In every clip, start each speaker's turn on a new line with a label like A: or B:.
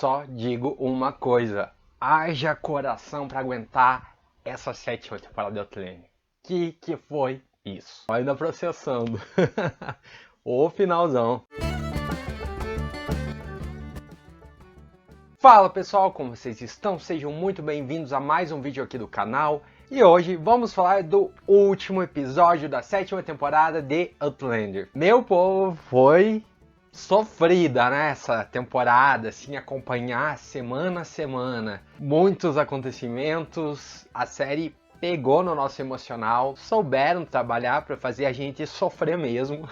A: Só digo uma coisa: haja coração pra aguentar essa sétima temporada de Outlander. Que foi isso? Ainda processando. O finalzão. Fala pessoal, como vocês estão? Sejam muito bem-vindos a mais um vídeo aqui do canal. E hoje vamos falar do último episódio da sétima temporada de Outlander. Meu povo, foi sofrida nessa temporada, assim, acompanhar semana a semana. Muitos acontecimentos, a série pegou no nosso emocional, souberam trabalhar para fazer a gente sofrer mesmo.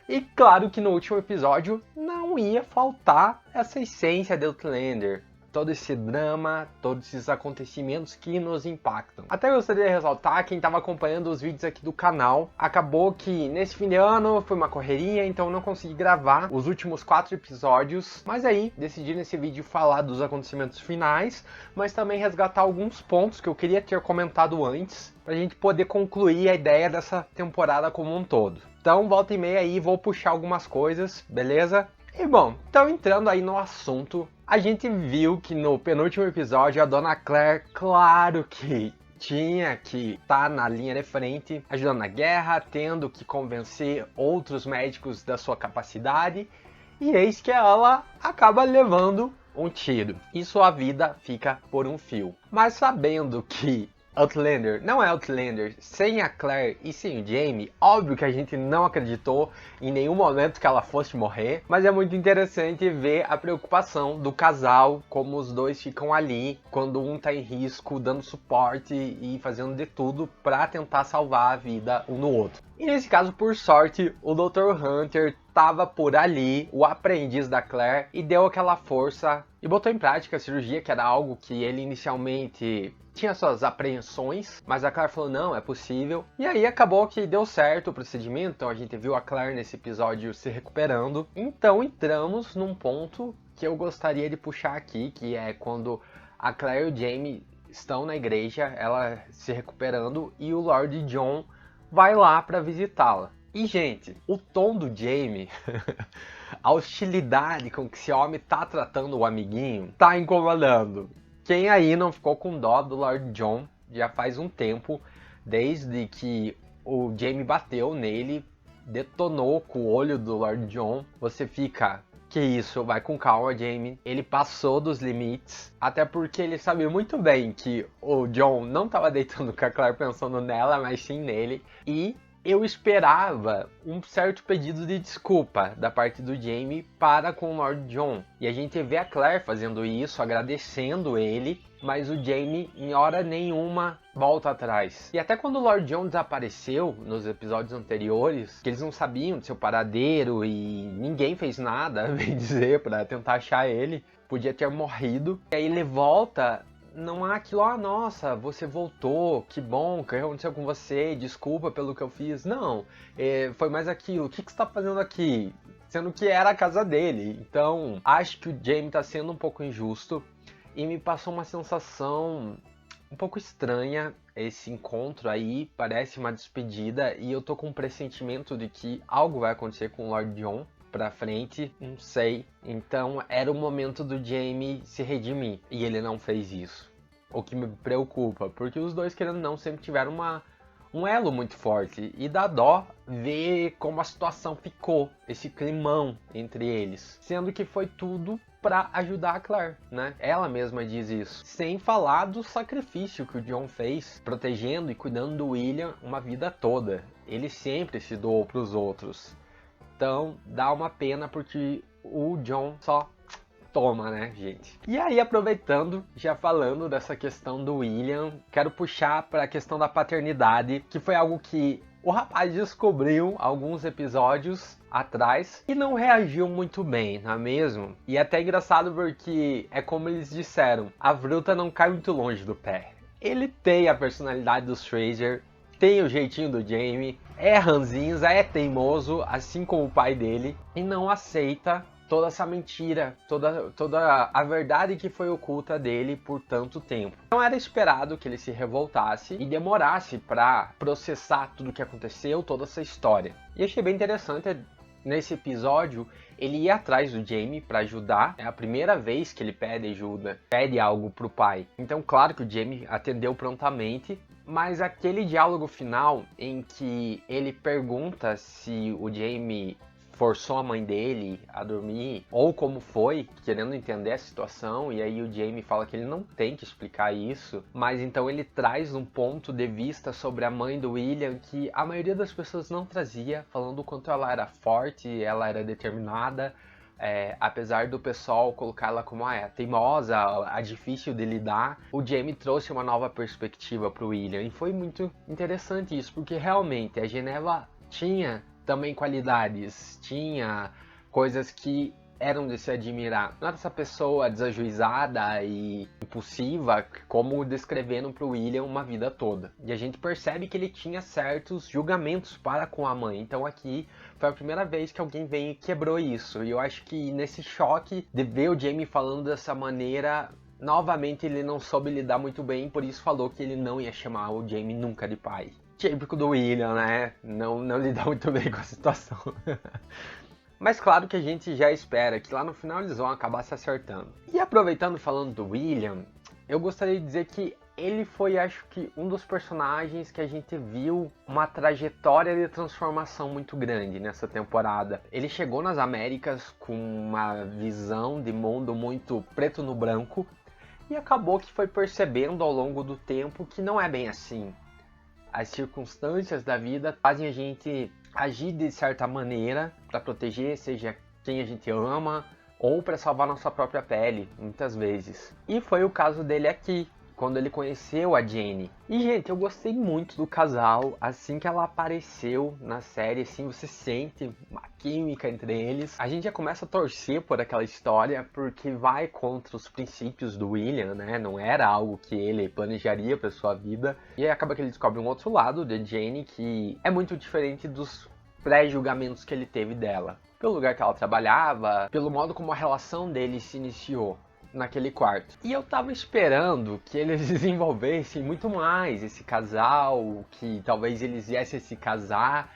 A: E claro que no último episódio não ia faltar essa essência de Outlander. Todo esse drama, todos esses acontecimentos que nos impactam. Até gostaria de ressaltar, quem estava acompanhando os vídeos aqui do canal, acabou que nesse fim de ano foi uma correria, então não consegui gravar os últimos 4 episódios. Mas aí, decidi nesse vídeo falar dos acontecimentos finais, mas também resgatar alguns pontos que eu queria ter comentado antes, pra gente poder concluir a ideia dessa temporada como um todo. Então, volta e meia aí, vou puxar algumas coisas, beleza? E bom, então entrando aí no assunto, a gente viu que no penúltimo episódio a Dona Claire, claro que tinha que estar na linha de frente, ajudando na guerra, tendo que convencer outros médicos da sua capacidade, e eis que ela acaba levando um tiro e sua vida fica por um fio. Mas sabendo que Outlander não é Outlander sem a Claire e sem o Jaime, óbvio que a gente não acreditou em nenhum momento que ela fosse morrer, mas é muito interessante ver a preocupação do casal, como os dois ficam ali quando um tá em risco, dando suporte e fazendo de tudo para tentar salvar a vida um no outro. E nesse caso, por sorte, o Dr. Hunter estava por ali, o aprendiz da Claire, e deu aquela força e botou em prática a cirurgia, que era algo que ele inicialmente tinha suas apreensões, mas a Claire falou, não, é possível. E aí acabou que deu certo o procedimento, então a gente viu a Claire nesse episódio se recuperando. Então entramos num ponto que eu gostaria de puxar aqui, que é quando a Claire e o Jaime estão na igreja, ela se recuperando, e o Lord John vai lá para visitá-la. E gente, o tom do Jaime, a hostilidade com que esse homem tá tratando o amiguinho, tá incomodando. Quem aí não ficou com dó do Lord John já faz um tempo, desde que o Jaime bateu nele, detonou com o olho do Lord John, você fica, que isso, vai com calma, Jaime. Ele passou dos limites, até porque ele sabia muito bem que o John não estava deitando com a Claire pensando nela, mas sim nele, e eu esperava um certo pedido de desculpa da parte do Jaime para com o Lord John. E a gente vê a Claire fazendo isso, agradecendo ele, mas o Jaime em hora nenhuma volta atrás. E até quando o Lord John desapareceu nos episódios anteriores, que eles não sabiam de seu paradeiro e ninguém fez nada, bem dizer, para tentar achar ele, podia ter morrido. E aí ele volta, não há aquilo, ah, nossa, você voltou, que bom, o que aconteceu com você, desculpa pelo que eu fiz. Não, foi mais aquilo, o que você está fazendo aqui? Sendo que era a casa dele. Então, acho que o Jaime está sendo um pouco injusto e me passou uma sensação um pouco estranha. Esse encontro aí parece uma despedida e eu tô com um pressentimento de que algo vai acontecer com o Lord John pra frente, não sei. Então era o momento do Jaime se redimir e ele não fez isso. O que me preocupa, porque os dois, querendo ou não, sempre tiveram um elo muito forte. E dá dó ver como a situação ficou, esse climão entre eles. Sendo que foi tudo pra ajudar a Claire, né? Ela mesma diz isso. Sem falar do sacrifício que o John fez, protegendo e cuidando do William uma vida toda. Ele sempre se doou pros outros. Então dá uma pena porque o John só toma, né, gente? E aí, aproveitando, já falando dessa questão do William, quero puxar para a questão da paternidade, que foi algo que o rapaz descobriu alguns episódios atrás e não reagiu muito bem, não é mesmo? E é até engraçado porque é como eles disseram, a fruta não cai muito longe do pé. Ele tem a personalidade dos Fraser, tem o jeitinho do Jaime, é ranzinza, é teimoso, assim como o pai dele, e não aceita toda essa mentira, toda a verdade que foi oculta dele por tanto tempo. Não era esperado que ele se revoltasse e demorasse para processar tudo o que aconteceu, toda essa história. E achei bem interessante nesse episódio, ele ia atrás do Jamie para ajudar. É a primeira vez que ele pede ajuda, pede algo pro pai. Então, claro que o Jamie atendeu prontamente, mas aquele diálogo final em que ele pergunta se o Jamie forçou a mãe dele a dormir, ou como foi, querendo entender a situação, e aí o Jamie fala que ele não tem que explicar isso, mas então ele traz um ponto de vista sobre a mãe do William que a maioria das pessoas não trazia, falando o quanto ela era forte, ela era determinada, apesar do pessoal colocar ela como a teimosa, a difícil de lidar, o Jamie trouxe uma nova perspectiva para o William, e foi muito interessante isso, porque realmente a Geneva tinha também qualidades, tinha coisas que eram de se admirar. Não era essa pessoa desajuizada e impulsiva, como descrevendo para o William uma vida toda. E a gente percebe que ele tinha certos julgamentos para com a mãe. Então aqui foi a primeira vez que alguém veio e quebrou isso. E eu acho que nesse choque de ver o Jamie falando dessa maneira, novamente ele não soube lidar muito bem, por isso falou que ele não ia chamar o Jamie nunca de pai. Típico do William, né? Não lidar muito bem com a situação. Mas claro que a gente já espera que lá no final eles vão acabar se acertando. E aproveitando falando do William, eu gostaria de dizer que ele foi, acho que, um dos personagens que a gente viu uma trajetória de transformação muito grande nessa temporada. Ele chegou nas Américas com uma visão de mundo muito preto no branco e acabou que foi percebendo ao longo do tempo que não é bem assim. As circunstâncias da vida fazem a gente agir de certa maneira para proteger, seja quem a gente ama ou para salvar nossa própria pele, muitas vezes. E foi o caso dele aqui, quando ele conheceu a Jenny. E, gente, eu gostei muito do casal. Assim que ela apareceu na série, assim, você sente uma química entre eles. A gente já começa a torcer por aquela história, porque vai contra os princípios do William, né? Não era algo que ele planejaria para sua vida. E aí acaba que ele descobre um outro lado de Jenny, que é muito diferente dos pré-julgamentos que ele teve dela. Pelo lugar que ela trabalhava, pelo modo como a relação deles se iniciou naquele quarto. E eu tava esperando que eles desenvolvessem muito mais esse casal, que talvez eles viessem a se casar,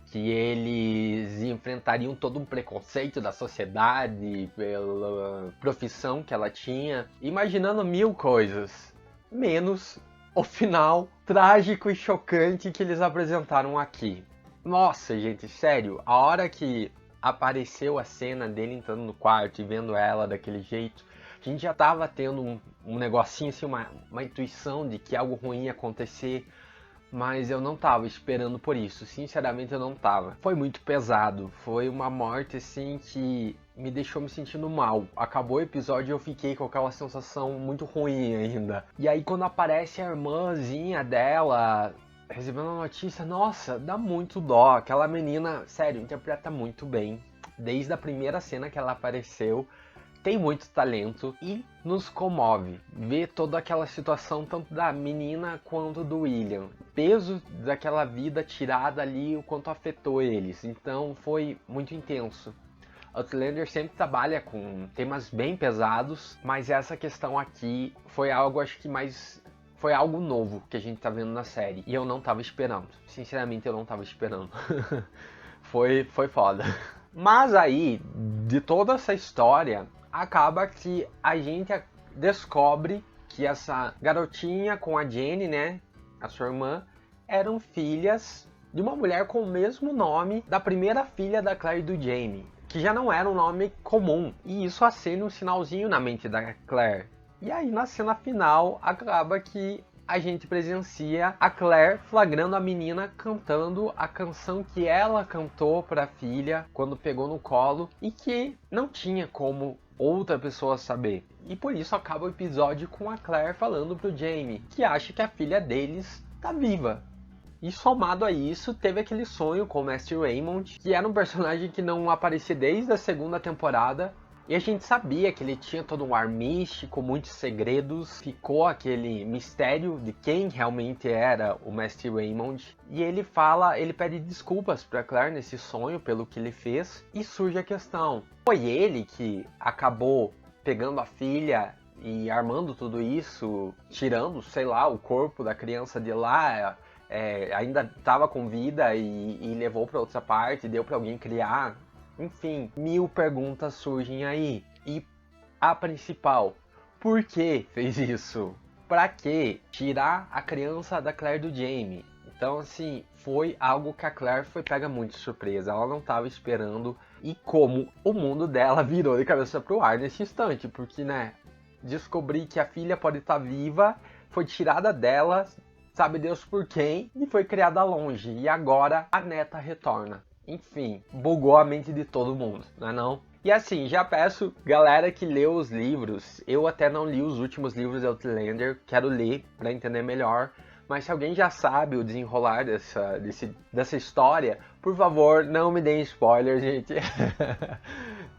A: que eles enfrentariam todo um preconceito da sociedade pela profissão que ela tinha, imaginando mil coisas, menos o final trágico e chocante que eles apresentaram aqui. Nossa, gente, sério, a hora que apareceu a cena dele entrando no quarto e vendo ela daquele jeito, a gente já tava tendo um negocinho assim, uma intuição de que algo ruim ia acontecer, mas eu não tava esperando por isso, sinceramente eu não tava. Foi muito pesado, foi uma morte assim que me deixou me sentindo mal. Acabou o episódio e eu fiquei com aquela sensação muito ruim ainda. E aí quando aparece a irmãzinha dela recebendo a notícia, nossa, dá muito dó. Aquela menina, sério, interpreta muito bem. Desde a primeira cena que ela apareceu, tem muito talento e nos comove ver toda aquela situação, tanto da menina quanto do William. O peso daquela vida tirada ali, o quanto afetou eles. Então foi muito intenso. Outlander sempre trabalha com temas bem pesados, mas essa questão aqui foi algo, acho que mais... Foi algo novo que a gente tá vendo na série. E eu não tava esperando. Sinceramente, eu não tava esperando. Foi foda. Mas aí, de toda essa história, acaba que a gente descobre que essa garotinha com a Jenny, né, a sua irmã, eram filhas de uma mulher com o mesmo nome da primeira filha da Claire e do Jamie, que já não era um nome comum. E isso acende um sinalzinho na mente da Claire. E aí na cena final acaba que a gente presencia a Claire flagrando a menina cantando a canção que ela cantou para a filha quando pegou no colo e que não tinha como outra pessoa saber. E por isso acaba o episódio com a Claire falando pro Jamie que acha que a filha deles tá viva. E somado a isso, teve aquele sonho com o Mestre Raymond, que era um personagem que não aparecia desde a segunda temporada. E a gente sabia que ele tinha todo um ar místico, muitos segredos. Ficou aquele mistério de quem realmente era o Mestre Raymond. E ele pede desculpas para Claire nesse sonho pelo que ele fez. E surge a questão: foi ele que acabou pegando a filha e armando tudo isso, tirando, sei lá, o corpo da criança de lá, ainda estava com vida e levou para outra parte, deu para alguém criar? Enfim, 1000 perguntas surgem aí. E a principal, por que fez isso? Pra que tirar a criança da Claire do Jamie? Então, assim, foi algo que a Claire foi pega muito de surpresa. Ela não estava esperando. E como o mundo dela virou de cabeça pro ar nesse instante. Porque, né, descobrir que a filha pode estar viva, foi tirada dela, sabe Deus por quem, e foi criada longe. E agora a neta retorna. Enfim, bugou a mente de todo mundo, não é não? E assim, já peço, galera que leu os livros, eu até não li os últimos livros de Outlander, quero ler para entender melhor, mas se alguém já sabe o desenrolar dessa história, por favor, não me deem spoiler, gente.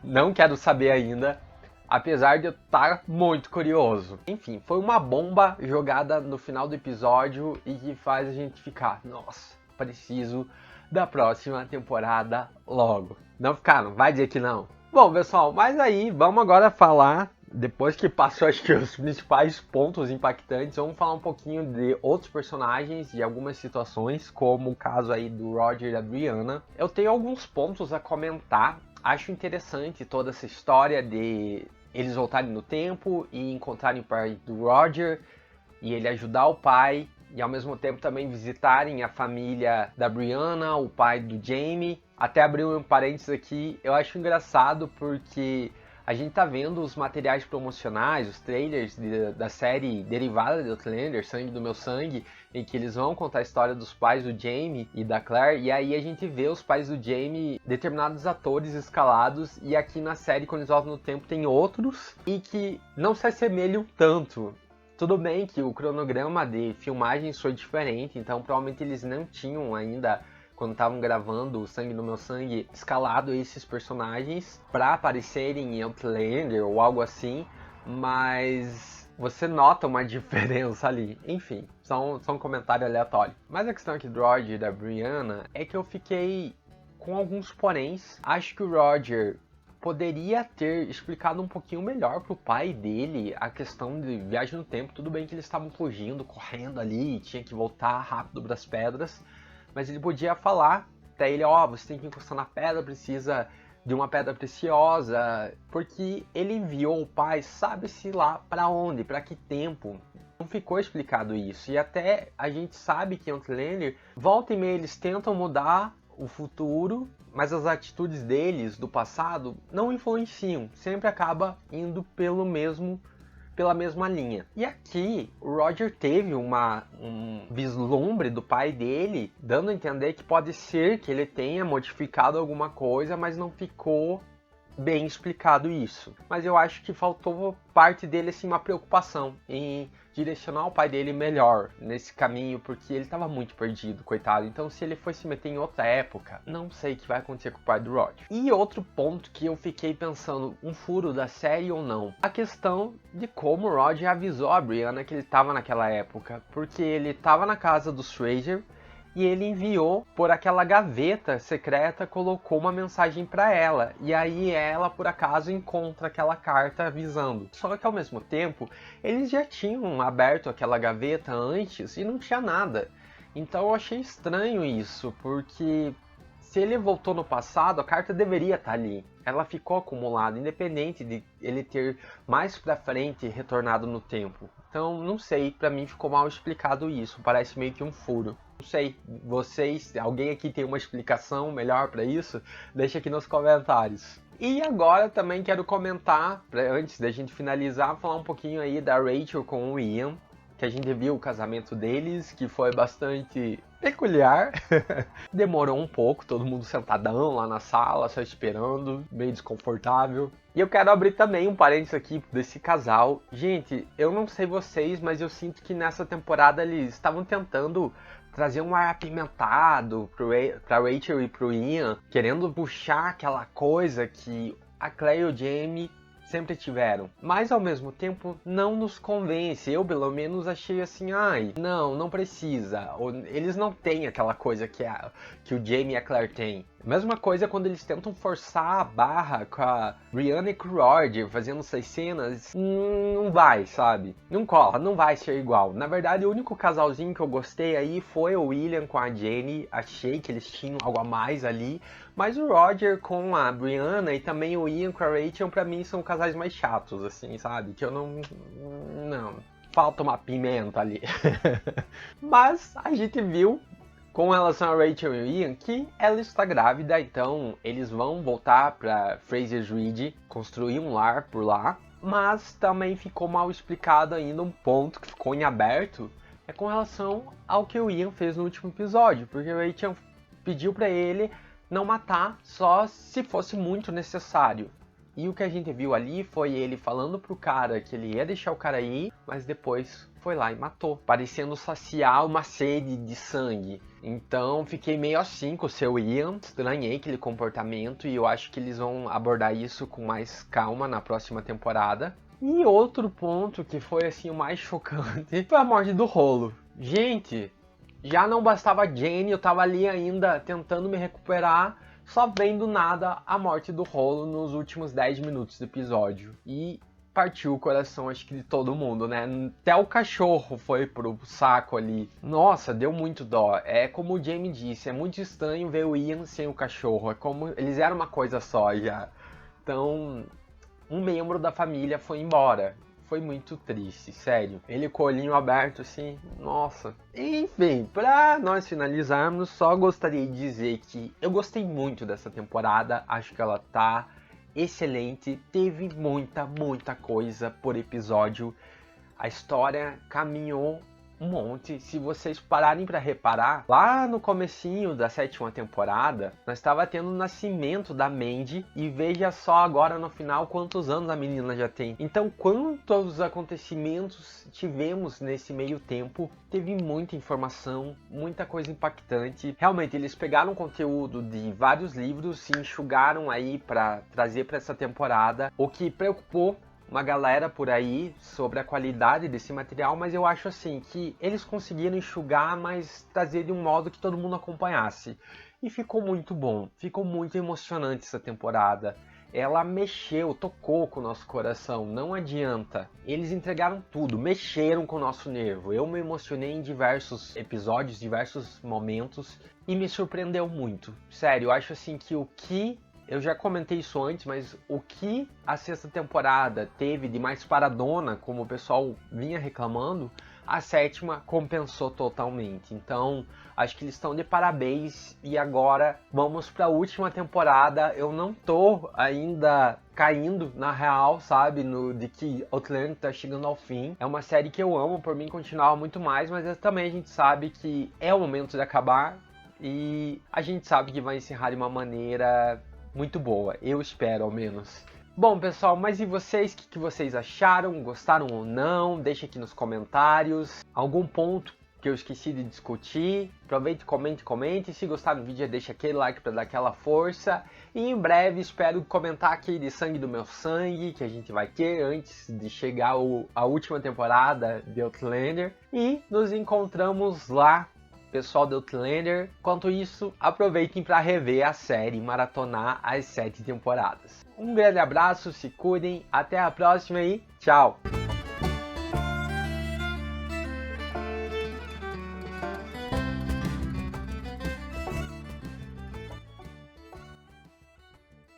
A: Não quero saber ainda, apesar de eu estar muito curioso. Enfim, foi uma bomba jogada no final do episódio e que faz a gente ficar, nossa, preciso da próxima temporada logo. Não ficaram? Vai dizer que não. Bom, pessoal, mas aí vamos agora falar, depois que passou acho que os principais pontos impactantes, vamos falar um pouquinho de outros personagens e algumas situações, como o caso aí do Roger e da Brianna. Eu tenho alguns pontos a comentar. Acho interessante toda essa história de eles voltarem no tempo e encontrarem o pai do Roger e ele ajudar o pai e ao mesmo tempo também visitarem a família da Brianna, o pai do Jamie. Até abrir um parênteses aqui, eu acho engraçado porque a gente tá vendo os materiais promocionais, os trailers da série derivada de Outlander, Sangue do Meu Sangue, em que eles vão contar a história dos pais do Jamie e da Claire, e aí a gente vê os pais do Jamie, determinados atores escalados, e aqui na série, quando eles voltam no tempo, tem outros, e que não se assemelham tanto. Tudo bem que o cronograma de filmagens foi diferente, então provavelmente eles não tinham ainda, quando estavam gravando o Sangue no Meu Sangue, escalado esses personagens para aparecerem em Outlander ou algo assim, mas você nota uma diferença ali. Enfim, só um comentário aleatório. Mas a questão aqui do Roger e da Brianna é que eu fiquei com alguns poréns. Acho que o Roger poderia ter explicado um pouquinho melhor pro pai dele a questão de viagem no tempo. Tudo bem que eles estavam fugindo, correndo ali, tinha que voltar rápido das pedras, mas ele podia falar até ele, você tem que encostar na pedra, precisa de uma pedra preciosa, porque ele enviou o pai, sabe-se lá para onde, para que tempo. Não ficou explicado isso, e até a gente sabe que em Outlander, volta e meia eles tentam mudar o futuro, mas as atitudes deles do passado não influenciam, sempre acaba indo pela mesma linha. E aqui o Roger teve um vislumbre do pai dele, dando a entender que pode ser que ele tenha modificado alguma coisa, mas não ficou bem explicado isso. Mas eu acho que faltou parte dele assim uma preocupação em direcionar o pai dele melhor nesse caminho, porque ele estava muito perdido, coitado. Então se ele foi se meter em outra época, não sei o que vai acontecer com o pai do Roger. E outro ponto que eu fiquei pensando, um furo da série ou não, a questão de como o Roger avisou a Brianna que ele estava naquela época, porque ele estava na casa dos Fraser e ele enviou por aquela gaveta secreta, colocou uma mensagem para ela. E aí ela, por acaso, encontra aquela carta avisando. Só que ao mesmo tempo, eles já tinham aberto aquela gaveta antes e não tinha nada. Então eu achei estranho isso, porque se ele voltou no passado, a carta deveria estar ali. Ela ficou acumulada, independente de ele ter mais pra frente retornado no tempo. Então, não sei, pra mim ficou mal explicado isso, parece meio que um furo. Não sei, vocês, alguém aqui tem uma explicação melhor pra isso? Deixa aqui nos comentários. E agora também quero comentar, antes da gente finalizar, falar um pouquinho aí da Rachel com o Ian, que a gente viu o casamento deles, que foi bastante peculiar. Demorou um pouco, todo mundo sentadão lá na sala, só esperando, meio desconfortável. E eu quero abrir também um parênteses aqui desse casal. Gente, eu não sei vocês, mas eu sinto que nessa temporada eles estavam tentando trazer um ar apimentado pra Rachel e pro Ian, querendo puxar aquela coisa que a Claire e o Jamie sempre tiveram, mas ao mesmo tempo não nos convence. Eu pelo menos achei assim, não precisa. Eles não têm aquela coisa que o Jamie e a Claire têm. Mesma coisa quando eles tentam forçar a barra com a Brianna e com o Roger fazendo essas cenas, não vai, sabe? Não cola, não vai ser igual. Na verdade, o único casalzinho que eu gostei aí foi o William com a Jenny. Achei que eles tinham algo a mais ali, Mas o Roger com a Brianna e também o Ian com a Rachel, pra mim, são casais mais chatos, assim, sabe? Que eu não... falta uma pimenta ali. Mas a gente viu, com relação a Rachel e o Ian, que ela está grávida, então eles vão voltar pra Fraser's Ridge, construir um lar por lá. Mas também ficou mal explicado ainda um ponto que ficou em aberto, é com relação ao que o Ian fez no último episódio, porque a Rachel pediu pra ele não matar só se fosse muito necessário. E o que a gente viu ali foi ele falando pro cara que ele ia deixar o cara ir, mas depois foi lá e matou, parecendo saciar uma sede de sangue. Então fiquei meio assim com o seu Ian, estranhei aquele comportamento e eu acho que eles vão abordar isso com mais calma na próxima temporada. E outro ponto que foi assim o mais chocante foi a morte do Rolo. Gente, já não bastava a Jane, eu tava ali ainda tentando me recuperar, só vendo nada a morte do Rolo nos últimos 10 minutos do episódio. E partiu o coração, acho que de todo mundo, né? Até o cachorro foi pro saco ali. Nossa, deu muito dó. É como o Jamie disse, é muito estranho ver o Ian sem o cachorro. É como eles eram uma coisa só já. Então, um membro da família foi embora. Foi muito triste, sério. Ele com o olhinho aberto assim, nossa. Enfim, pra nós finalizarmos, só gostaria de dizer que eu gostei muito dessa temporada. Acho que ela tá excelente. Teve muita coisa por episódio. A história caminhou um monte. Se vocês pararem para reparar, lá no comecinho da 7ª temporada, nós estava tendo o nascimento da Mandy e veja só agora no final quantos anos a menina já tem. Então, quantos acontecimentos tivemos nesse meio tempo? Teve muita informação, muita coisa impactante. Realmente, eles pegaram conteúdo de vários livros e enxugaram aí para trazer para essa temporada, o que preocupou uma galera por aí sobre a qualidade desse material, mas eu acho assim que eles conseguiram enxugar, mas trazer de um modo que todo mundo acompanhasse. E ficou muito bom, ficou muito emocionante essa temporada. Ela mexeu, tocou com o nosso coração, não adianta. Eles entregaram tudo, mexeram com o nosso nervo. Eu me emocionei em diversos episódios, diversos momentos e me surpreendeu muito. Sério, eu acho assim que o que... Eu já comentei isso antes, mas o que a 6ª temporada teve de mais paradona, como o pessoal vinha reclamando, a 7ª compensou totalmente. Então, acho que eles estão de parabéns. E agora, vamos para a última temporada. Eu não tô ainda caindo na real, sabe, de que Outlander tá chegando ao fim. É uma série que eu amo, por mim continuava muito mais, mas também a gente sabe que é o momento de acabar. E a gente sabe que vai encerrar de uma maneira muito boa, eu espero ao menos. Bom pessoal, mas e vocês? O que vocês acharam? Gostaram ou não? Deixa aqui nos comentários. Algum ponto que eu esqueci de discutir? Aproveite, comente. Se gostar do vídeo, deixa aquele like para dar aquela força. E em breve espero comentar aqui de Sangue do Meu Sangue, que a gente vai ter antes de chegar a última temporada de Outlander. E nos encontramos lá, pessoal do Outlander. Enquanto isso, aproveitem para rever a série e maratonar as 7 temporadas. Um grande abraço, se cuidem, até a próxima e tchau!